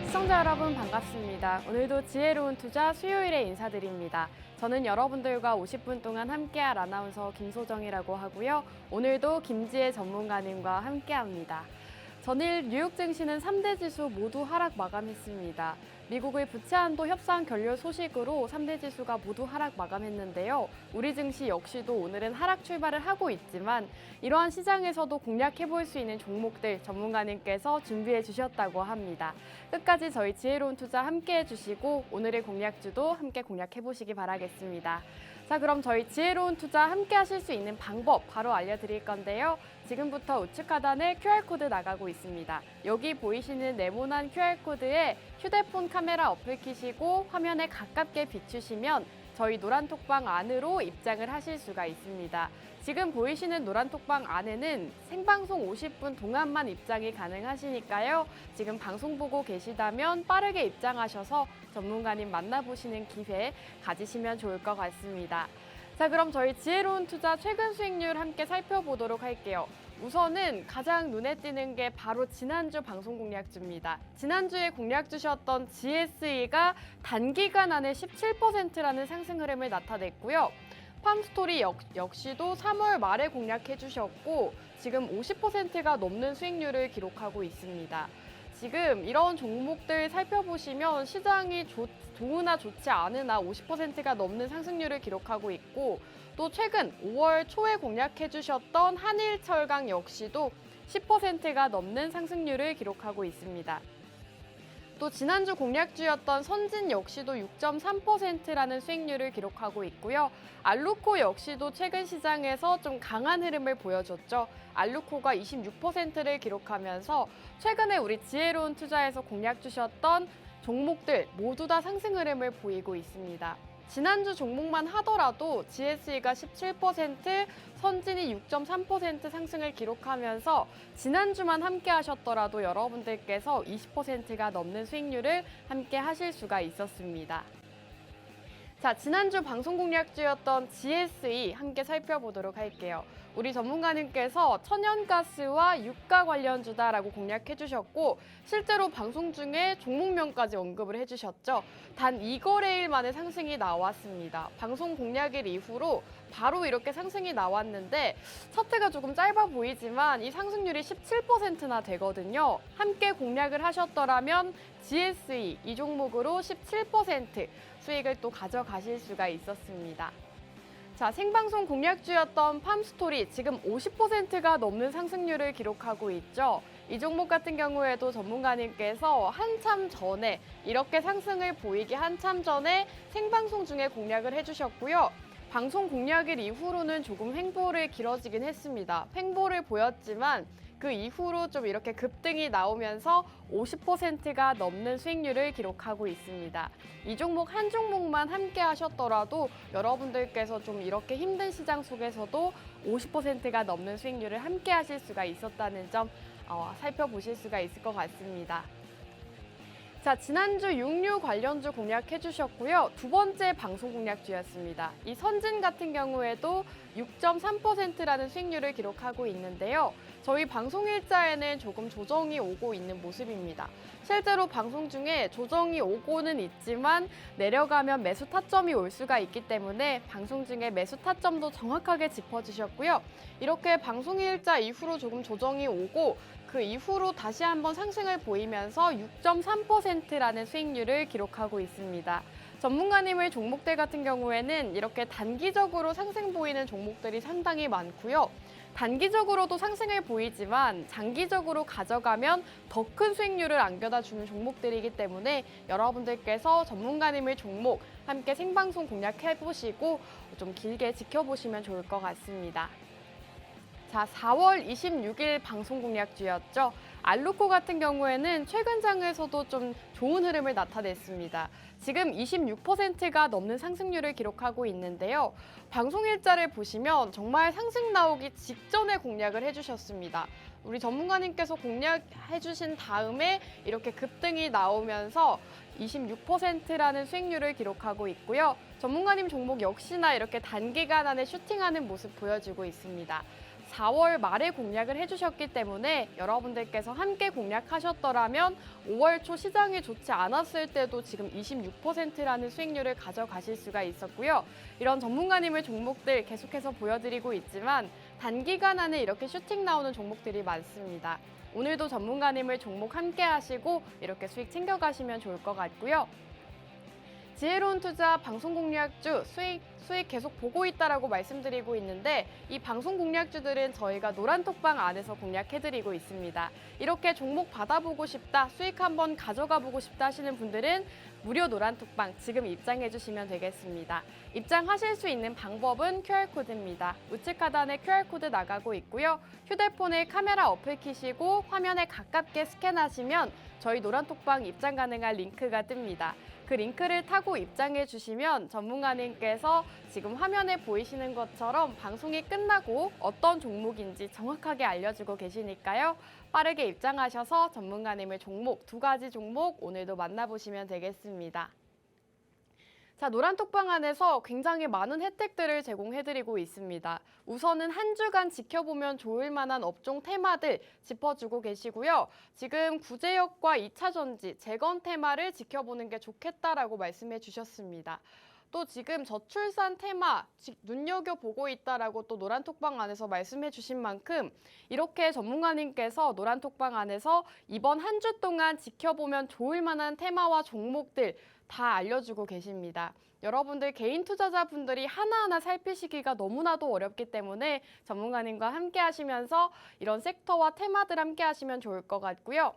시청자 여러분 반갑습니다. 오늘도 지혜로운 투자 수요일에 인사드립니다. 저는 여러분들과 50분 동안 함께할 아나운서 김소정이라고 하고요. 오늘도 김지혜 전문가님과 함께합니다. 전일 뉴욕 증시는 3대 지수 모두 하락 마감했습니다. 미국의 부채 한도 협상 결렬 소식으로 3대 지수가 모두 하락 마감했는데요. 우리 증시 역시도 오늘은 하락 출발을 하고 있지만 이러한 시장에서도 공략해볼 수 있는 종목들 전문가님께서 준비해 주셨다고 합니다. 끝까지 저희 지혜로운 투자 함께해 주시고 오늘의 공략주도 함께 공략해보시기 바라겠습니다. 자, 그럼 저희 지혜로운 투자 함께 하실 수 있는 방법 바로 알려드릴 건데요. 지금부터 우측 하단에 QR코드 나가고 있습니다. 여기 보이시는 네모난 QR코드에 휴대폰 카메라 어플 키시고 화면에 가깝게 비추시면 저희 노란톡방 안으로 입장을 하실 수가 있습니다. 지금 보이시는 노란톡방 안에는 생방송 50분 동안만 입장이 가능하시니까요. 지금 방송 보고 계시다면 빠르게 입장하셔서 전문가님 만나보시는 기회 가지시면 좋을 것 같습니다. 자, 그럼 저희 지혜로운 투자 최근 수익률 함께 살펴보도록 할게요. 우선은 가장 눈에 띄는 게 바로 지난주 방송 공략주입니다. 지난주에 공략주셨던 GSE가 단기간 안에 17%라는 상승 흐름을 나타냈고요. 팜스토리 역시도 3월 말에 공략해 주셨고 지금 50%가 넘는 수익률을 기록하고 있습니다. 지금 이런 종목들 살펴보시면 시장이 좋으나 좋지 않으나 50%가 넘는 상승률을 기록하고 있고 또 최근 5월 초에 공략해 주셨던 한일철강 역시도 10%가 넘는 상승률을 기록하고 있습니다. 또 지난주 공략주였던 선진 역시도 6.3%라는 수익률을 기록하고 있고요. 알루코 역시도 최근 시장에서 좀 강한 흐름을 보여줬죠. 알루코가 26%를 기록하면서 최근에 우리 지혜로운 투자에서 공략 주셨던 종목들 모두 다 상승 흐름을 보이고 있습니다. 지난주 종목만 하더라도 GSE가 17%, 선진이 6.3% 상승을 기록하면서 지난주만 함께 하셨더라도 여러분들께서 20%가 넘는 수익률을 함께 하실 수가 있었습니다. 자, 지난주 방송 공략주였던 GSE 함께 살펴보도록 할게요. 우리 전문가님께서 천연가스와 유가 관련주다라고 공략해 주셨고 실제로 방송 중에 종목명까지 언급을 해주셨죠. 단 2거래일 만에 상승이 나왔습니다. 방송 공략일 이후로 바로 이렇게 상승이 나왔는데 차트가 조금 짧아 보이지만 이 상승률이 17%나 되거든요. 함께 공략을 하셨더라면 GSE 이 종목으로 17% 수익을 또 가져가실 수가 있었습니다. 자, 생방송 공략주였던 팜스토리 지금 50%가 넘는 상승률을 기록하고 있죠. 이 종목 같은 경우에도 전문가님께서 한참 전에 이렇게 상승을 보이기 한참 전에 생방송 중에 공략을 해주셨고요. 방송 공략일 이후로는 조금 횡보를 길어지긴 했습니다. 횡보를 보였지만 그 이후로 좀 이렇게 급등이 나오면서 50%가 넘는 수익률을 기록하고 있습니다. 이 종목 한 종목만 함께 하셨더라도 여러분들께서 좀 이렇게 힘든 시장 속에서도 50%가 넘는 수익률을 함께 하실 수가 있었다는 점 살펴보실 수가 있을 것 같습니다. 자, 지난주 육류 관련주 공략해 주셨고요. 두 번째 방송 공략주였습니다. 이 선진 같은 경우에도 6.3%라는 수익률을 기록하고 있는데요. 저희 방송 일자에는 조금 조정이 오고 있는 모습입니다. 실제로 방송 중에 조정이 오고는 있지만 내려가면 매수 타점이 올 수가 있기 때문에 방송 중에 매수 타점도 정확하게 짚어주셨고요. 이렇게 방송 일자 이후로 조금 조정이 오고 그 이후로 다시 한번 상승을 보이면서 6.3%라는 수익률을 기록하고 있습니다. 전문가님의 종목들 같은 경우에는 이렇게 단기적으로 상승 보이는 종목들이 상당히 많고요. 단기적으로도 상승을 보이지만 장기적으로 가져가면 더 큰 수익률을 안겨다 주는 종목들이기 때문에 여러분들께서 전문가님의 종목 함께 생방송 공략해보시고 좀 길게 지켜보시면 좋을 것 같습니다. 자, 4월 26일 방송 공략주였죠. 알루코 같은 경우에는 최근 장에서도 좀 좋은 흐름을 나타냈습니다. 지금 26%가 넘는 상승률을 기록하고 있는데요. 방송 일자를 보시면 정말 상승 나오기 직전에 공략을 해주셨습니다. 우리 전문가님께서 공략해주신 다음에 이렇게 급등이 나오면서 26%라는 수익률을 기록하고 있고요. 전문가님 종목 역시나 이렇게 단기간 안에 슈팅하는 모습 보여주고 있습니다. 4월 말에 공략을 해주셨기 때문에 여러분들께서 함께 공략하셨더라면 5월 초 시장이 좋지 않았을 때도 지금 26%라는 수익률을 가져가실 수가 있었고요. 이런 전문가님의 종목들 계속해서 보여드리고 있지만 단기간 안에 이렇게 슈팅 나오는 종목들이 많습니다. 오늘도 전문가님을 종목 함께 하시고 이렇게 수익 챙겨가시면 좋을 것 같고요. 지혜로운 투자 방송 공략주 수익 계속 보고 있다라고 말씀드리고 있는데 이 방송 공략주들은 저희가 노란톡방 안에서 공략해드리고 있습니다. 이렇게 종목 받아보고 싶다, 수익 한번 가져가 보고 싶다 하시는 분들은 무료 노란톡방 지금 입장해 주시면 되겠습니다. 입장하실 수 있는 방법은 QR코드입니다. 우측 하단에 QR코드 나가고 있고요. 휴대폰에 카메라 어플 키시고 화면에 가깝게 스캔하시면 저희 노란톡방 입장 가능한 링크가 뜹니다. 그 링크를 타고 입장해 주시면 전문가님께서 지금 화면에 보이시는 것처럼 방송이 끝나고 어떤 종목인지 정확하게 알려주고 계시니까요. 빠르게 입장하셔서 전문가님의 종목, 2가지 종목 오늘도 만나보시면 되겠습니다. 자, 노란톡방 안에서 굉장히 많은 혜택들을 제공해드리고 있습니다. 우선은 한 주간 지켜보면 좋을 만한 업종 테마들 짚어주고 계시고요. 지금 구제역과 2차전지, 재건 테마를 지켜보는 게 좋겠다라고 말씀해 주셨습니다. 또 지금 저출산 테마 눈여겨보고 있다라고 또 노란톡방 안에서 말씀해 주신 만큼 이렇게 전문가님께서 노란톡방 안에서 이번 한 주 동안 지켜보면 좋을 만한 테마와 종목들 다 알려주고 계십니다. 여러분들 개인 투자자분들이 하나하나 살피시기가 너무나도 어렵기 때문에 전문가님과 함께 하시면서 이런 섹터와 테마들 함께 하시면 좋을 것 같고요.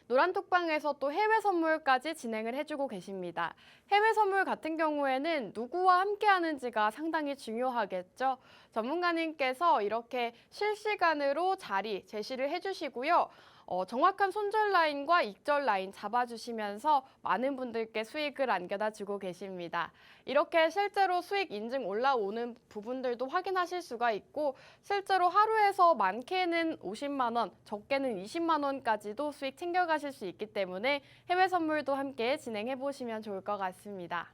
노란톡방에서 또 해외 선물까지 진행을 해주고 계십니다. 해외 선물 같은 경우에는 누구와 함께 하는지가 상당히 중요하겠죠. 전문가님께서 이렇게 실시간으로 자리 제시를 해주시고요. 정확한 손절 라인과 익절 라인 잡아주시면서 많은 분들께 수익을 안겨다 주고 계십니다. 이렇게 실제로 수익 인증 올라오는 부분들도 확인하실 수가 있고 실제로 하루에서 많게는 50만 원, 적게는 20만 원까지도 수익 챙겨가실 수 있기 때문에 해외 선물도 함께 진행해 보시면 좋을 것 같습니다.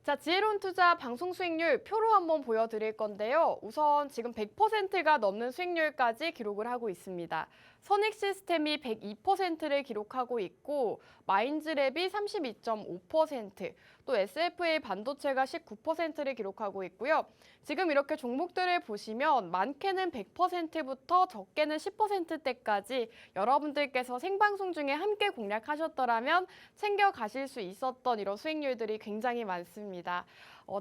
자, 지혜로운 투자 방송 수익률 표로 한번 보여드릴 건데요. 우선 지금 100%가 넘는 수익률까지 기록을 하고 있습니다. 선익시스템이 102%를 기록하고 있고 마인즈랩이 32.5%, 또 SFA 반도체가 19%를 기록하고 있고요. 지금 이렇게 종목들을 보시면 많게는 100%부터 적게는 10%대까지 여러분들께서 생방송 중에 함께 공략하셨더라면 챙겨가실 수 있었던 이런 수익률들이 굉장히 많습니다.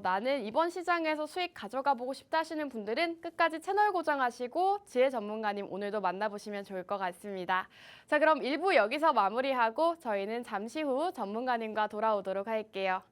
나는 이번 시장에서 수익 가져가 보고 싶다 하시는 분들은 끝까지 채널 고정하시고 지혜 전문가님 오늘도 만나보시면 좋을 것 같습니다. 자, 그럼 1부 여기서 마무리하고 저희는 잠시 후 전문가님과 돌아오도록 할게요.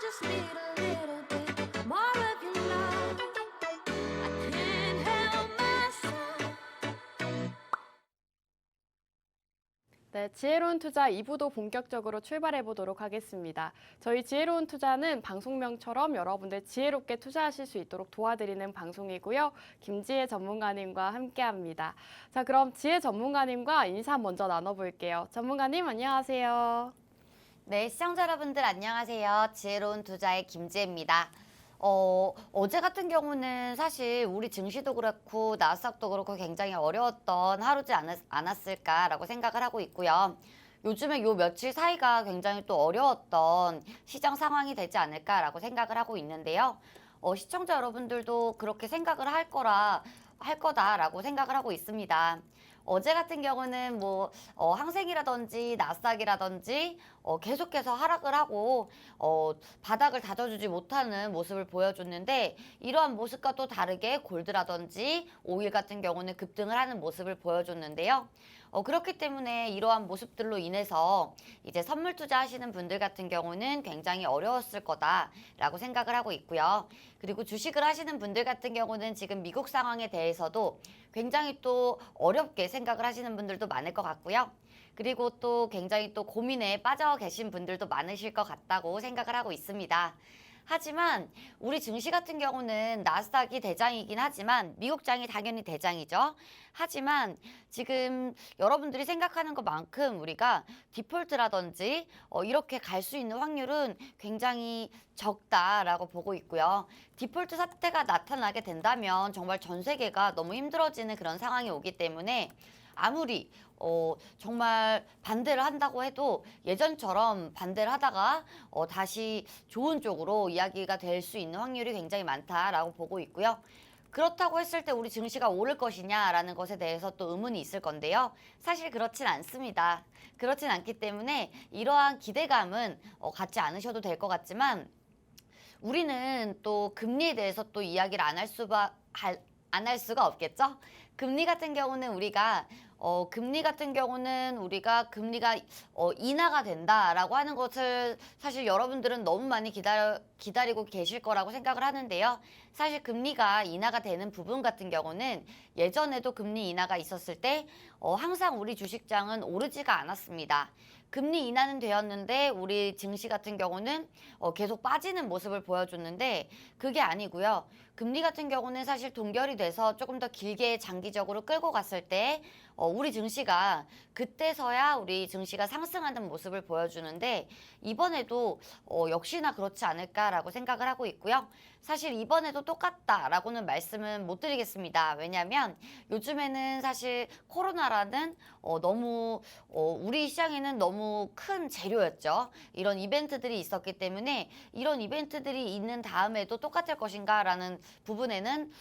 just need a little bit more of your love. I can't help myself. 네, 지혜로운 투자 2부도 본격적으로 출발해 보도록 하겠습니다. 저희 지혜로운 투자는 방송명처럼 여러분들 지혜롭게 투자하실 수 있도록 도와드리는 방송이고요. 김지혜 전문가님과 함께합니다. 자, 그럼 지혜 전문가님과 인사 먼저 나눠볼게요. 전문가님 안녕하세요. 네, 시청자 여러분들 안녕하세요. 지혜로운 투자의 김지혜입니다. 어제 같은 경우는 사실 우리 증시도 그렇고 나스닥도 그렇고 굉장히 어려웠던 하루지 않았을까라고 생각을 하고 있고요. 요즘에 요 며칠 사이가 굉장히 또 어려웠던 시장 상황이 되지 않을까라고 생각을 하고 있는데요. 시청자 여러분들도 그렇게 생각을 할 거다라고 생각을 하고 있습니다. 어제 같은 경우는 뭐 항생이라든지 나스닥이라든지 계속해서 하락을 하고 바닥을 다져주지 못하는 모습을 보여줬는데 이러한 모습과 또 다르게 골드라든지 오일 같은 경우는 급등을 하는 모습을 보여줬는데요. 그렇기 때문에 이러한 모습들로 인해서 이제 선물 투자하시는 분들 같은 경우는 굉장히 어려웠을 거다라고 생각을 하고 있고요. 그리고 주식을 하시는 분들 같은 경우는 지금 미국 상황에 대해서도 굉장히 또 어렵게 생각을 하시는 분들도 많을 것 같고요. 그리고 또 굉장히 또 고민에 빠져 계신 분들도 많으실 것 같다고 생각을 하고 있습니다. 하지만 우리 증시 같은 경우는 나스닥이 대장이긴 하지만 미국장이 당연히 대장이죠. 하지만 지금 여러분들이 생각하는 것만큼 우리가 디폴트라든지 이렇게 갈 수 있는 확률은 굉장히 적다라고 보고 있고요. 디폴트 사태가 나타나게 된다면 정말 전 세계가 너무 힘들어지는 그런 상황이 오기 때문에 아무리 정말 반대를 한다고 해도 예전처럼 반대를 하다가 다시 좋은 쪽으로 이야기가 될 수 있는 확률이 굉장히 많다라고 보고 있고요. 그렇다고 했을 때 우리 증시가 오를 것이냐라는 것에 대해서 또 의문이 있을 건데요. 사실 그렇진 않습니다. 그렇진 않기 때문에 이러한 기대감은 갖지 않으셔도 될 것 같지만 우리는 또 금리에 대해서 또 이야기를 안 할 수가 없겠죠. 금리 같은 경우는 우리가 금리가 인하가 된다라고 하는 것을 사실 여러분들은 너무 많이 기다리고 계실 거라고 생각을 하는데요. 사실 금리가 인하가 되는 부분 같은 경우는 예전에도 금리 인하가 있었을 때 항상 우리 주식장은 오르지가 않았습니다. 금리 인하는 되었는데 우리 증시 같은 경우는 계속 빠지는 모습을 보여줬는데 그게 아니고요. 금리 같은 경우는 사실 동결이 돼서 조금 더 길게 장기적으로 끌고 갔을 때 우리 증시가 그때서야 우리 증시가 상승하는 모습을 보여주는데 이번에도 역시나 그렇지 않을까라고 생각을 하고 있고요. 사실 이번에도 똑같다라고는 말씀은 못 드리겠습니다. 왜냐하면 요즘에는 사실 코로나라는 너무 우리 시장에는 너무 큰 재료였죠. 이런 이벤트들이 있었기 때문에 이런 이벤트들이 있는 다음에도 똑같을 것인가라는 부분에는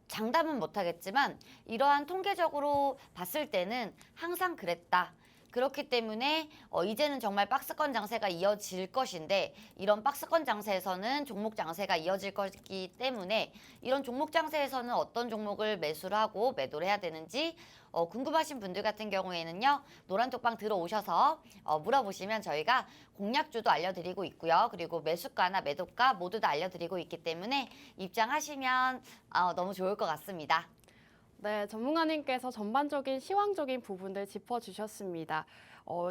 장담은 못하겠지만 이러한 통계적으로 봤을 때는 항상 그랬다. 그렇기 때문에 이제는 정말 박스권 장세가 이어질 것인데 이런 박스권 장세에서는 종목 장세가 이어질 것이기 때문에 이런 종목 장세에서는 어떤 종목을 매수를 하고 매도를 해야 되는지 궁금하신 분들 같은 경우에는요. 노란톡방 들어오셔서 물어보시면 저희가 공략주도 알려드리고 있고요. 그리고 매수가나 매도가 모두 다 알려드리고 있기 때문에 입장하시면 너무 좋을 것 같습니다. 네, 전문가님께서 전반적인 시황적인 부분들 짚어주셨습니다.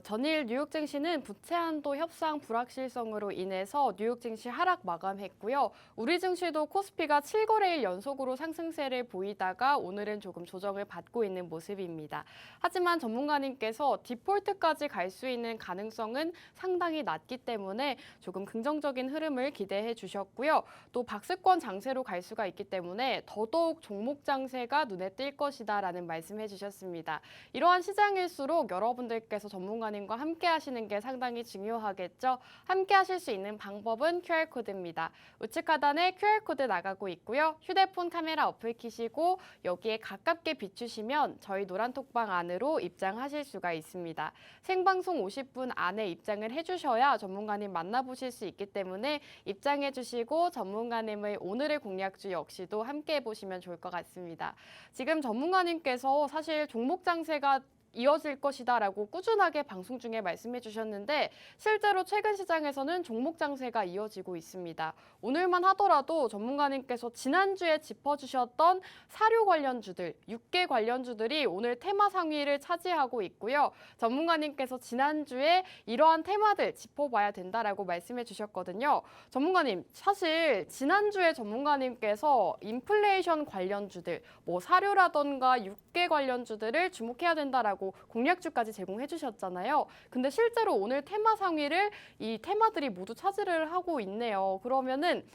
전일 뉴욕 증시는 부채 한도 협상 불확실성으로 인해서 뉴욕 증시 하락 마감했고요. 우리 증시도 코스피가 7거래일 연속으로 상승세를 보이다가 오늘은 조금 조정을 받고 있는 모습입니다. 하지만 전문가님께서 디폴트까지 갈 수 있는 가능성은 상당히 낮기 때문에 조금 긍정적인 흐름을 기대해 주셨고요. 또 박스권 장세로 갈 수가 있기 때문에 더더욱 종목 장세가 눈에 띌 것이다라는 말씀해 주셨습니다. 이러한 시장일수록 여러분들께서 전문가님과 함께 하시는 게 상당히 중요하겠죠. 함께 하실 수 있는 방법은 QR코드입니다. 우측 하단에 QR코드 나가고 있고요. 휴대폰 카메라 어플 키시고 여기에 가깝게 비추시면 저희 노란톡방 안으로 입장하실 수가 있습니다. 생방송 50분 안에 입장을 해주셔야 전문가님 만나보실 수 있기 때문에 입장해 주시고 전문가님의 오늘의 공략주 역시도 함께 해보시면 좋을 것 같습니다. 지금 전문가님께서 사실 종목 장세가 이어질 것이다라고 꾸준하게 방송 중에 말씀해 주셨는데 실제로 최근 시장에서는 종목 장세가 이어지고 있습니다. 오늘만 하더라도 전문가님께서 지난주에 짚어주셨던 사료 관련주들, 육계 관련주들이 오늘 테마 상위를 차지하고 있고요. 전문가님께서 지난주에 이러한 테마들 짚어봐야 된다라고 말씀해 주셨거든요. 전문가님, 사실 지난주에 전문가님께서 인플레이션 관련주들, 뭐 사료라던가 육계 관련주들을 주목해야 된다라고 공략주까지 제공해 주셨잖아요. 근데 실제로 오늘 테마 상위를 이 테마들이 모두 차지를 하고 있네요. 그러면은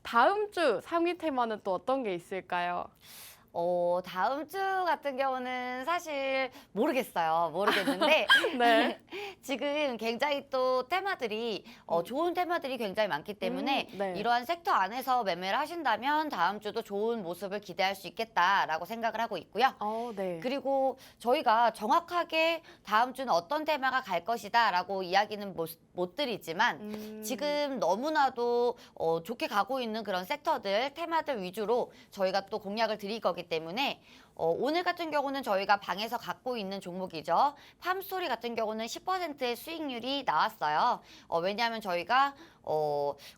다음 주 상위 테마는 또 어떤 게 있을까요? 다음 주 같은 경우는 사실 모르겠는데 네. 지금 굉장히 또 테마들이 좋은 테마들이 굉장히 많기 때문에 네. 이러한 섹터 안에서 매매를 하신다면 다음 주도 좋은 모습을 기대할 수 있겠다라고 생각을 하고 있고요. 네. 그리고 저희가 정확하게 다음 주는 어떤 테마가 갈 것이다라고 이야기는 못 드리지만 지금 너무나도 좋게 가고 있는 그런 섹터들, 테마들 위주로 저희가 또 공략을 드릴 거기 때문에 오늘 같은 경우는 저희가 방에서 갖고 있는 종목이죠. 팜스토리 같은 경우는 10%의 수익률이 나왔어요. 왜냐하면 저희가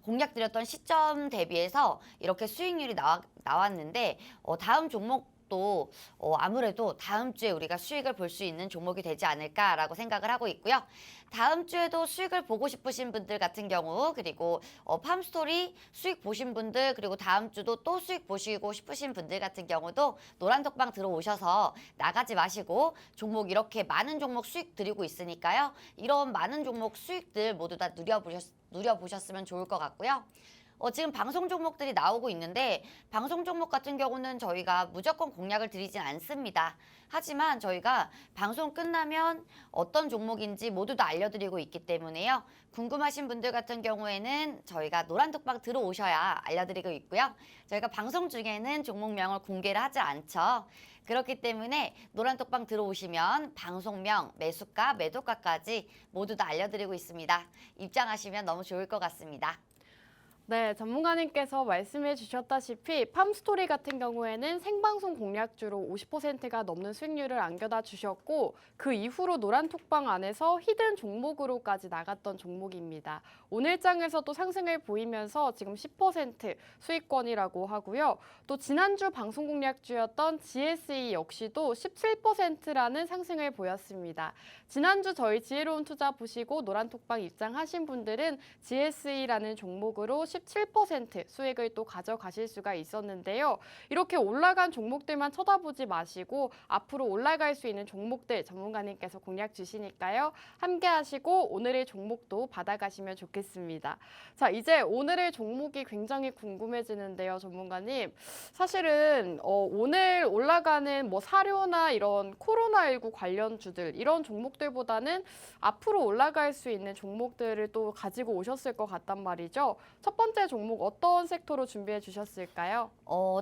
공략 드렸던 시점 대비해서 이렇게 수익률이 나왔는데 다음 종목 또 아무래도 다음 주에 우리가 수익을 볼 수 있는 종목이 되지 않을까라고 생각을 하고 있고요. 다음 주에도 수익을 보고 싶으신 분들 같은 경우 그리고 팜스토리 수익 보신 분들 그리고 다음 주도 또 수익 보시고 싶으신 분들 같은 경우도 노란톡방 들어오셔서 나가지 마시고 종목 이렇게 많은 종목 수익 드리고 있으니까요. 이런 많은 종목 수익들 모두 다 누려보셨으면 좋을 것 같고요. 지금 방송 종목들이 나오고 있는데 방송 종목 같은 경우는 저희가 무조건 공략을 드리진 않습니다. 하지만 저희가 방송 끝나면 어떤 종목인지 모두 다 알려드리고 있기 때문에요. 궁금하신 분들 같은 경우에는 저희가 노란톡방 들어오셔야 알려드리고 있고요. 저희가 방송 중에는 종목명을 공개를 하지 않죠. 그렇기 때문에 노란톡방 들어오시면 방송명, 매수가, 매도가까지 모두 다 알려드리고 있습니다. 입장하시면 너무 좋을 것 같습니다. 네, 전문가님께서 말씀해 주셨다시피 팜스토리 같은 경우에는 생방송 공략주로 50%가 넘는 수익률을 안겨다 주셨고 그 이후로 노란톡방 안에서 히든 종목으로까지 나갔던 종목입니다. 오늘 장에서도 상승을 보이면서 지금 10% 수익권이라고 하고요. 또 지난주 방송 공략주였던 GSE 역시도 17%라는 상승을 보였습니다. 지난주 저희 지혜로운 투자 보시고 노란톡방 입장하신 분들은 GSE라는 종목으로 17% 수익을 또 가져가실 수가 있었는데요. 이렇게 올라간 종목들만 쳐다보지 마시고 앞으로 올라갈 수 있는 종목들 전문가님께서 공략 주시니까요. 함께 하시고 오늘의 종목도 받아가시면 좋겠습니다. 자, 이제 오늘의 종목이 굉장히 궁금해지는데요, 전문가님. 사실은 오늘 올라가는 뭐 사료나 이런 코로나19 관련주들 이런 종목들보다는 앞으로 올라갈 수 있는 종목들을 또 가지고 오셨을 것 같단 말이죠. 첫 번째 종목 어떤 섹터로 준비해 주셨을까요?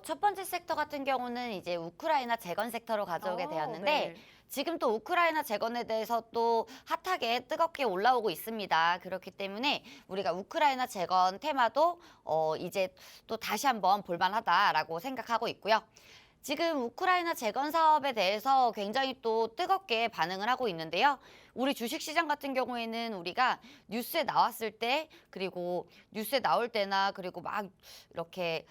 첫 번째 섹터 같은 경우는 이제 우크라이나 재건 섹터로 가져오게 되었는데 네. 지금 또 우크라이나 재건에 대해서 또 핫하게 뜨겁게 올라오고 있습니다. 그렇기 때문에 우리가 우크라이나 재건 테마도 이제 또 다시 한번 볼만하다라고 생각하고 있고요. 지금 우크라이나 재건 사업에 대해서 굉장히 또 뜨겁게 반응을 하고 있는데요. 우리 주식시장 같은 경우에는 우리가 뉴스에 나왔을 때 그리고 뉴스에 나올 때나 그리고 막 이렇게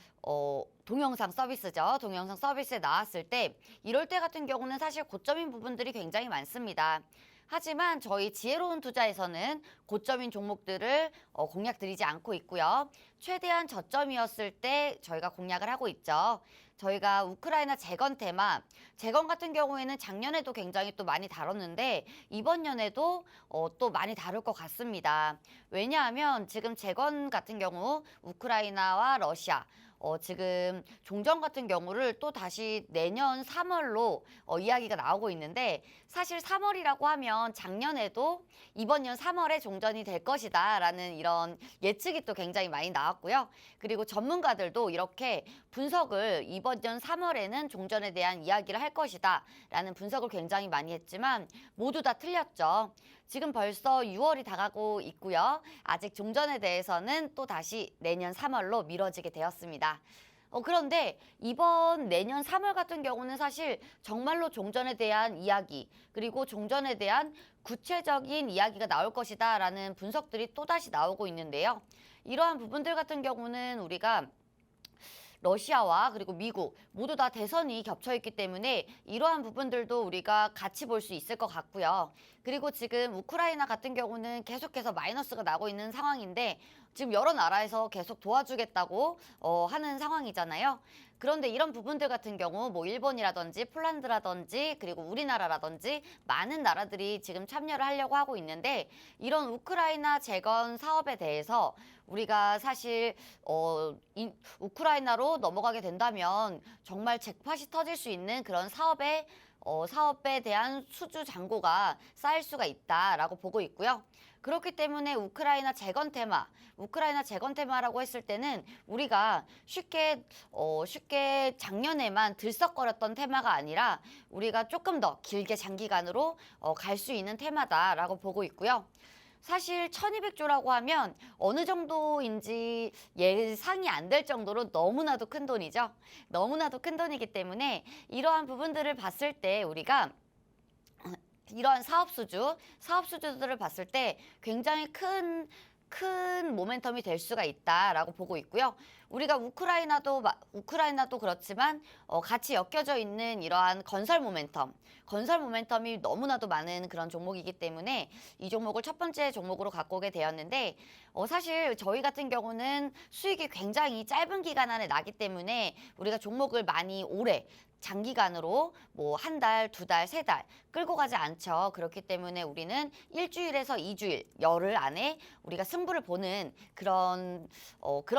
동영상 서비스죠. 동영상 서비스에 나왔을 때 이럴 때 같은 경우는 사실 고점인 부분들이 굉장히 많습니다. 하지만 저희 지혜로운 투자에서는 고점인 종목들을 공략 드리지 않고 있고요. 최대한 저점이었을 때 저희가 공략을 하고 있죠. 저희가 우크라이나 재건 테마, 재건 같은 경우에는 작년에도 굉장히 또 많이 다뤘는데 이번 년에도 또 많이 다룰 것 같습니다. 왜냐하면 지금 재건 같은 경우 우크라이나와 러시아 지금 종전 같은 경우를 또 다시 내년 3월로 이야기가 나오고 있는데 사실 3월이라고 하면 작년에도 이번 년 3월에 종전이 될 것이다 라는 이런 예측이 또 굉장히 많이 나왔고요. 그리고 전문가들도 이렇게 분석을 이번 년 3월에는 종전에 대한 이야기를 할 것이다 라는 분석을 굉장히 많이 했지만 모두 다 틀렸죠. 지금 벌써 6월이 다가고 있고요. 아직 종전에 대해서는 또 다시 내년 3월로 미뤄지게 되었습니다. 그런데 이번 내년 3월 같은 경우는 사실 정말로 종전에 대한 이야기 그리고 종전에 대한 구체적인 이야기가 나올 것이다 라는 분석들이 또다시 나오고 있는데요. 이러한 부분들 같은 경우는 우리가 러시아와 그리고 미국 모두 다 대선이 겹쳐 있기 때문에 이러한 부분들도 우리가 같이 볼 수 있을 것 같고요. 그리고 지금 우크라이나 같은 경우는 계속해서 마이너스가 나고 있는 상황인데 지금 여러 나라에서 계속 도와주겠다고 하는 상황이잖아요. 그런데 이런 부분들 같은 경우 뭐 일본이라든지 폴란드라든지 그리고 우리나라라든지 많은 나라들이 지금 참여를 하려고 하고 있는데 이런 우크라이나 재건 사업에 대해서 우리가 사실 우크라이나로 넘어가게 된다면 정말 잭팟이 터질 수 있는 그런 사업에 대한 수주 잔고가 쌓일 수가 있다라고 보고 있고요. 그렇기 때문에 우크라이나 재건 테마라고 했을 때는 우리가 쉽게 작년에만 들썩거렸던 테마가 아니라 우리가 조금 더 길게 장기간으로 갈 수 있는 테마다라고 보고 있고요. 사실 1200조라고 하면 어느 정도인지 예상이 안 될 정도로 너무나도 큰 돈이죠. 너무나도 큰 돈이기 때문에 이러한 부분들을 봤을 때 우리가 이러한 사업 수주들을 봤을 때 굉장히 큰 모멘텀이 될 수가 있다라고 보고 있고요. 우리가 우크라이나도 그렇지만 같이 엮여져 있는 이러한 건설 모멘텀이 너무나도 많은 그런 종목이기 때문에 이 종목을 첫 번째 종목으로 갖고 오게 되었는데 사실 저희 같은 경우는 수익이 굉장히 짧은 기간 안에 나기 때문에 우리가 종목을 많이 오래 장기간으로 뭐 한 달, 두 달, 세 달 끌고 가지 않죠. 그렇기 때문에 우리는 일주일에서 2주일, 열흘 안에 우리가 승부를 보는 그런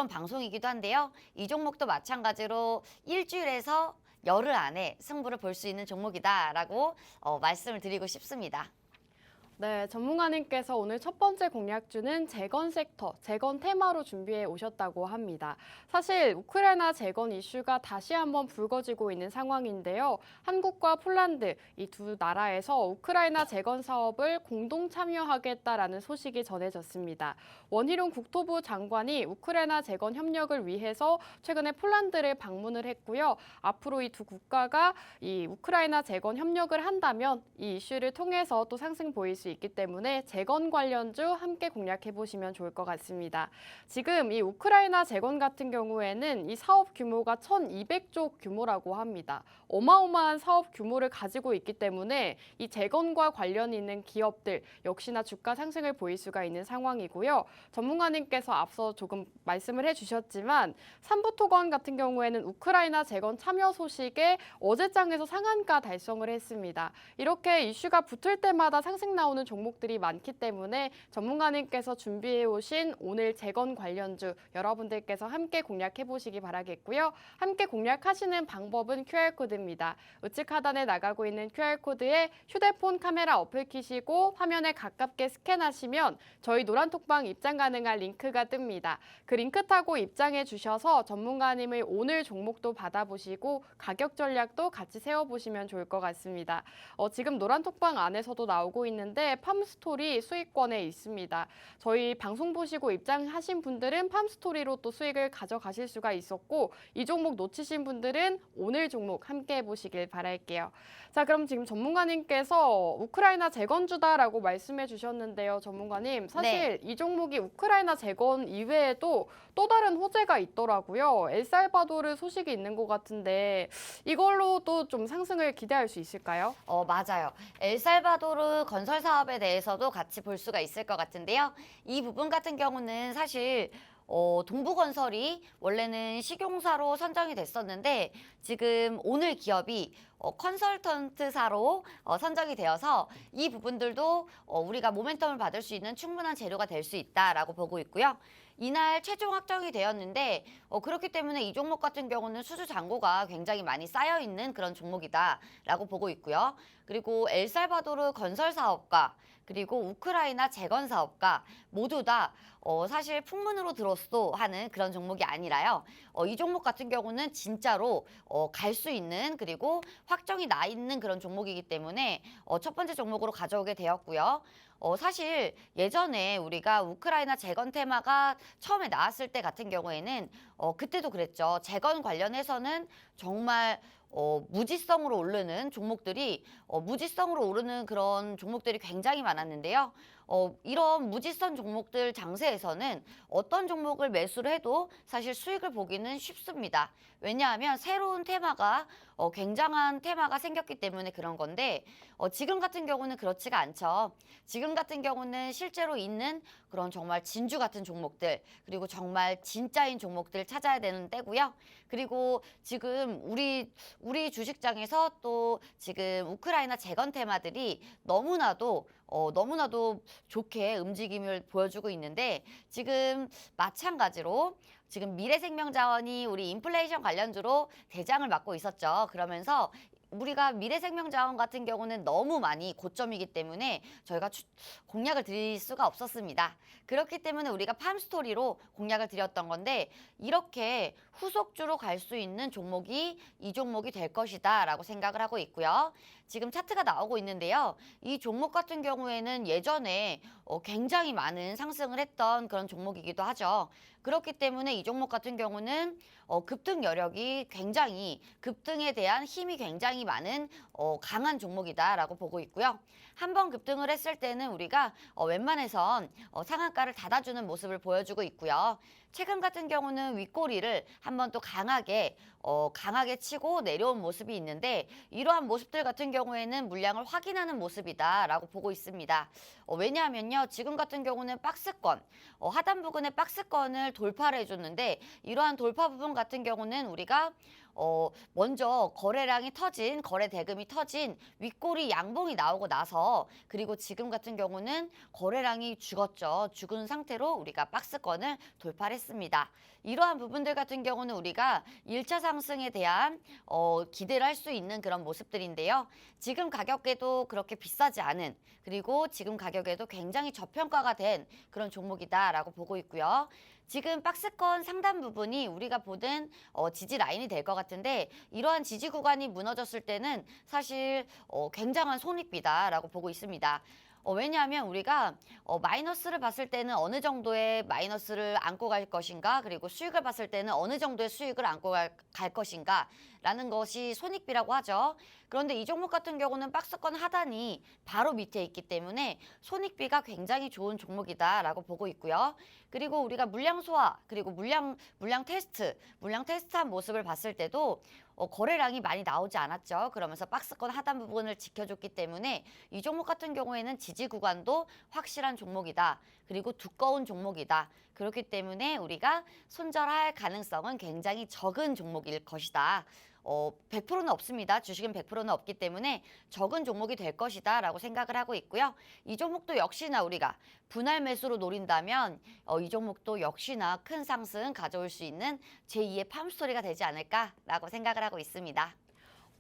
방송이기도 한데요. 이 종목도 마찬가지로 일주일에서 열흘 안에 승부를 볼 수 있는 종목이다라고 말씀을 드리고 싶습니다. 네, 전문가님께서 오늘 첫 번째 공략주는 재건 섹터, 재건 테마로 준비해 오셨다고 합니다. 사실 우크라이나 재건 이슈가 다시 한번 불거지고 있는 상황인데요. 한국과 폴란드 이 두 나라에서 우크라이나 재건 사업을 공동 참여하겠다라는 소식이 전해졌습니다. 원희룡 국토부 장관이 우크라이나 재건 협력을 위해서 최근에 폴란드를 방문을 했고요. 앞으로 이 두 국가가 이 우크라이나 재건 협력을 한다면 이 이슈를 통해서 또 상승 보일 수 있기 때문에 재건 관련주 함께 공략해 보시면 좋을 것 같습니다. 지금 이 우크라이나 재건 같은 경우에는 이 사업 규모가 1,200조 규모라고 합니다. 어마어마한 사업 규모를 가지고 있기 때문에 이 재건과 관련 있는 기업들 역시나 주가 상승을 보일 수가 있는 상황이고요. 전문가님께서 앞서 조금 말씀을 해주셨지만 삼부토건 같은 경우에는 우크라이나 재건 참여 소식에 어제장에서 상한가 달성을 했습니다. 이렇게 이슈가 붙을 때마다 상승 나오는 종목들이 많기 때문에 전문가님께서 준비해 오신 오늘 재건 관련주 여러분들께서 함께 공략해 보시기 바라겠고요. 함께 공략하시는 방법은 QR코드입니다. 우측 하단에 나가고 있는 QR코드에 휴대폰 카메라 어플 키시고 화면에 가깝게 스캔하시면 저희 노란톡방 입장 가능한 링크가 뜹니다. 그 링크 타고 입장해 주셔서 전문가님의 오늘 종목도 받아보시고 가격 전략도 같이 세워보시면 좋을 것 같습니다. 지금 노란톡방 안에서도 나오고 있는데 팜스토리 수익권에 있습니다. 저희 방송 보시고 입장하신 분들은 팜스토리로 또 수익을 가져가실 수가 있었고 이 종목 놓치신 분들은 오늘 종목 함께 해보시길 바랄게요. 자, 그럼 지금 전문가님께서 우크라이나 재건주다라고 말씀해 주셨는데요. 전문가님, 사실 이 종목이 우크라이나 재건 이외에도 또 다른 호재가 있더라고요. 엘살바도르 소식이 있는 것 같은데 이걸로도 좀 상승을 기대할 수 있을까요? 맞아요. 엘살바도르 건설 사업에 대해서도 같이 볼 수가 있을 것 같은데요. 이 부분 같은 경우는 사실 동부건설이 원래는 식용사로 선정이 됐었는데 지금 오늘 기업이 컨설턴트사로 선정이 되어서 이 부분들도 우리가 모멘텀을 받을 수 있는 충분한 재료가 될 수 있다라고 보고 있고요. 이날 최종 확정이 되었는데 그렇기 때문에 이 종목 같은 경우는 수주 잔고가 굉장히 많이 쌓여 있는 그런 종목이다라고 보고 있고요. 그리고 엘살바도르 건설 사업과 그리고 우크라이나 재건 사업과 모두 다 사실 풍문으로 들었어 하는 그런 종목이 아니라요. 이 종목 같은 경우는 진짜로 갈 수 있는 그리고 확정이 나 있는 그런 종목이기 때문에 첫 번째 종목으로 가져오게 되었고요. 사실 예전에 우리가 우크라이나 재건 테마가 처음에 나왔을 때 같은 경우에는 그때도 그랬죠. 재건 관련해서는 정말 무지성으로 오르는 종목들이 무지성으로 오르는 그런 종목들이 굉장히 많았는데요. 이런 무지선 종목들 장세에서는 어떤 종목을 매수를 해도 사실 수익을 보기는 쉽습니다. 왜냐하면 새로운 테마가 굉장한 테마가 생겼기 때문에 그런 건데 지금 같은 경우는 그렇지가 않죠. 지금 같은 경우는 실제로 있는 그런 정말 진주 같은 종목들 그리고 정말 진짜인 종목들 찾아야 되는 때고요. 그리고 지금 우리 주식장에서 또 지금 우크라이나 재건 테마들이 너무나도 좋게 움직임을 보여주고 있는데 지금 마찬가지로 지금 미래생명자원이 우리 인플레이션 관련주로 대장을 맡고 있었죠. 그러면서 우리가 미래생명자원 같은 경우는 너무 많이 고점이기 때문에 저희가 공략을 드릴 수가 없었습니다. 그렇기 때문에 우리가 팜스토리로 공략을 드렸던 건데 이렇게 후속주로 갈 수 있는 종목이 이 종목이 될 것이다 라고 생각을 하고 있고요. 지금 차트가 나오고 있는데요. 이 종목 같은 경우에는 예전에 굉장히 많은 상승을 했던 그런 종목이기도 하죠. 그렇기 때문에 이 종목 같은 경우는 급등 여력이 굉장히 급등에 대한 힘이 굉장히 많은 강한 종목이다라고 보고 있고요. 한번 급등을 했을 때는 우리가 웬만해선 상한가를 닫아주는 모습을 보여주고 있고요. 최근 같은 경우는 윗꼬리를 한번 또 강하게 치고 내려온 모습이 있는데 이러한 모습들 같은 경우에는 물량을 확인하는 모습이다라고 보고 있습니다. 왜냐하면요. 지금 같은 경우는 박스권, 하단 부근의 박스권을 돌파를 해줬는데 이러한 돌파 부분 같은 경우는 우리가 먼저 거래량이 터진 거래 대금이 터진 윗꼬리 양봉이 나오고 나서 그리고 지금 같은 경우는 거래량이 죽었죠. 죽은 상태로 우리가 박스권을 돌파를 했습니다. 이러한 부분들 같은 경우는 우리가 1차 상승에 대한 기대를 할 수 있는 그런 모습들인데요. 지금 가격에도 그렇게 비싸지 않은 그리고 지금 가격에도 굉장히 저평가가 된 그런 종목이다라고 보고 있고요. 지금 박스권 상단 부분이 우리가 보던 지지 라인이 될 것 같은데 이러한 지지 구간이 무너졌을 때는 사실 굉장한 손익비다라고 보고 있습니다. 왜냐하면 우리가 마이너스를 봤을 때는 어느 정도의 마이너스를 안고 갈 것인가 그리고 수익을 봤을 때는 어느 정도의 수익을 안고 갈 것인가 라는 것이 손익비라고 하죠. 그런데 이 종목 같은 경우는 박스권 하단이 바로 밑에 있기 때문에 손익비가 굉장히 좋은 종목이다라고 보고 있고요. 그리고 우리가 물량 소화 그리고 물량 테스트한 모습을 봤을 때도 거래량이 많이 나오지 않았죠. 그러면서 박스권 하단 부분을 지켜줬기 때문에 이 종목 같은 경우에는 지지 구간도 확실한 종목이다. 그리고 두꺼운 종목이다. 그렇기 때문에 우리가 손절할 가능성은 굉장히 적은 종목일 것이다. 100%는 없습니다. 주식은 100%는 없기 때문에 적은 종목이 될 것이다 라고 생각을 하고 있고요. 이 종목도 역시나 우리가 분할 매수로 노린다면 이 종목도 역시나 큰 상승 가져올 수 있는 제2의 팜스토리가 되지 않을까라고 생각을 하고 있습니다.